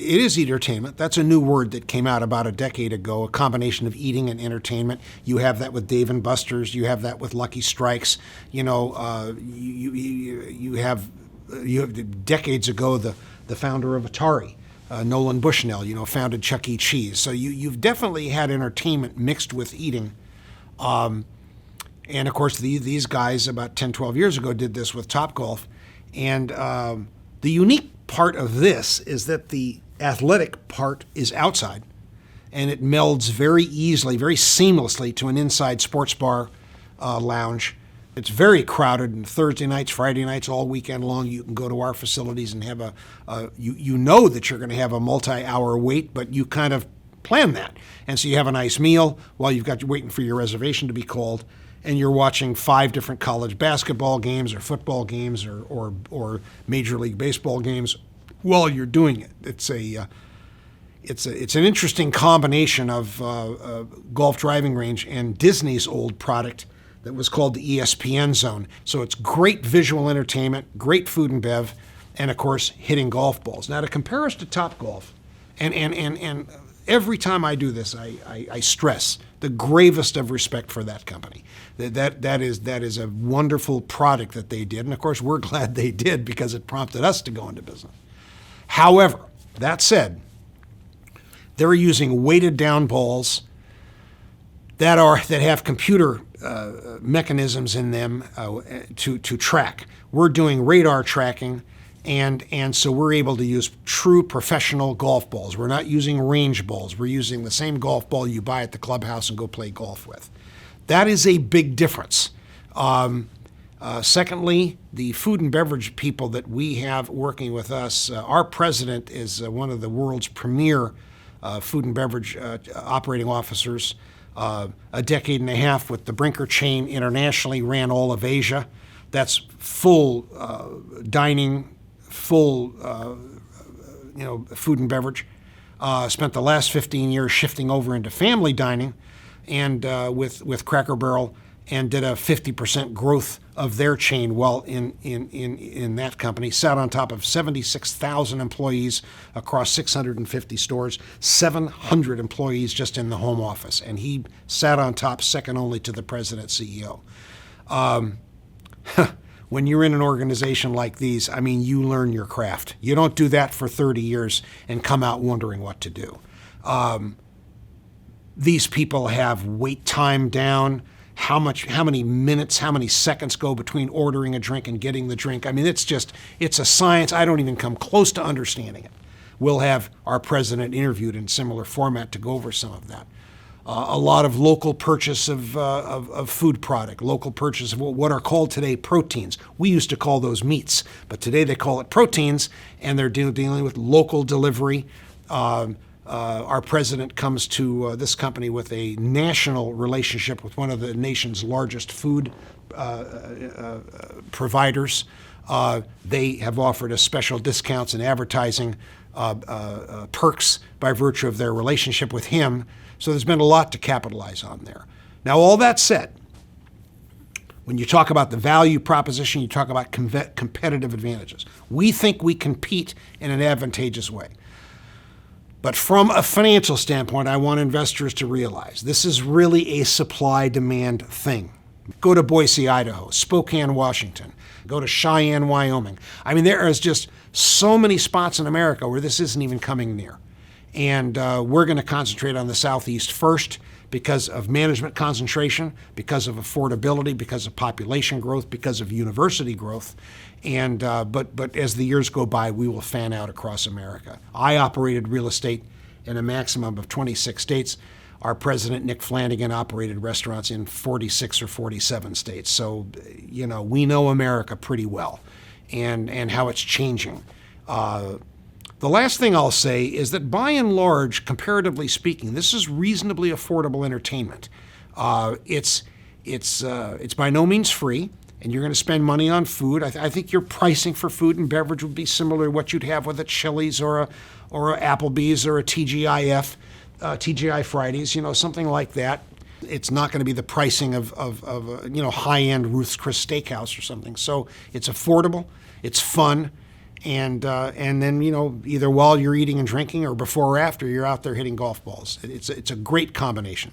it is Eatertainment. That's a new word that came out about a decade ago, a combination of eating and entertainment. You have that with Dave & Buster's. You have that with Lucky Strikes. You have decades ago the founder of Atari, Nolan Bushnell, founded Chuck E. Cheese. So you've definitely had entertainment mixed with eating. And of course, these guys about 10, 12 years ago did this with Topgolf. And the unique part of this is that the athletic part is outside, and it melds very easily, very seamlessly to an inside sports bar lounge. It's very crowded, and Thursday nights, Friday nights, all weekend long, you can go to our facilities and have you know that you're going to have a multi-hour wait, but you kind of plan that. And so you have a nice meal while you've got waiting for your reservation to be called, and you're watching 5 different college basketball games or football games or Major League Baseball games while you're doing it. It's an interesting combination of golf driving range and Disney's old product that was called the ESPN Zone. So it's great visual entertainment, great food and bev, and of course hitting golf balls. Now to compare us to Topgolf, and every time I do this, I stress the gravest of respect for that company. That is a wonderful product that they did, and of course we're glad they did because it prompted us to go into business. However, that said, they're using weighted down balls that have computer mechanisms in them to track. We're doing radar tracking. And so we're able to use true professional golf balls. We're not using range balls. We're using the same golf ball you buy at the clubhouse and go play golf with. That is a big difference. Secondly, the food and beverage people that we have working with us, our president is one of the world's premier food and beverage operating officers. A decade and a half with the Brinker chain internationally, ran all of Asia. That's full dining, full, food and beverage. Spent the last 15 years shifting over into family dining, and with Cracker Barrel, and did a 50% growth of their chain while in that company. Sat on top of 76,000 employees across 650 stores, 700 employees just in the home office, and he sat on top, second only to the president CEO. When you're in an organization like these, you learn your craft. You don't do that for 30 years and come out wondering what to do. These people have wait time down, how many minutes, how many seconds go between ordering a drink and getting the drink. It's a science. I don't even come close to understanding it. We'll have our president interviewed in similar format to go over some of that. A lot of local purchase of food product, local purchase of what are called today proteins. We used to call those meats, but today they call it proteins, and they're dealing with local delivery. Our president comes to this company with a national relationship with one of the nation's largest food providers. They have offered us special discounts and advertising perks by virtue of their relationship with him. So there's been a lot to capitalize on there. Now, all that said, when you talk about the value proposition, you talk about competitive advantages. We think we compete in an advantageous way. But from a financial standpoint, I want investors to realize this is really a supply-demand thing. Go to Boise, Idaho, Spokane, Washington. Go to Cheyenne, Wyoming. There is just so many spots in America where this isn't even coming near. And we're going to concentrate on the Southeast first because of management concentration, because of affordability, because of population growth, because of university growth. And but as the years go by, we will fan out across America. I operated real estate in a maximum of 26 states. Our president, Nick Flanagan, operated restaurants in 46 or 47 states. So, we know America pretty well and how it's changing. The last thing I'll say is that by and large, comparatively speaking, this is reasonably affordable entertainment. It's by no means free, and you're going to spend money on food. I think your pricing for food and beverage would be similar to what you'd have with a Chili's or a Applebee's or a TGI Fridays, something like that. It's not going to be the pricing of high-end Ruth's Chris Steakhouse or something. So it's affordable, it's fun, and then either while you're eating and drinking or before or after, you're out there hitting golf balls. It's a great combination.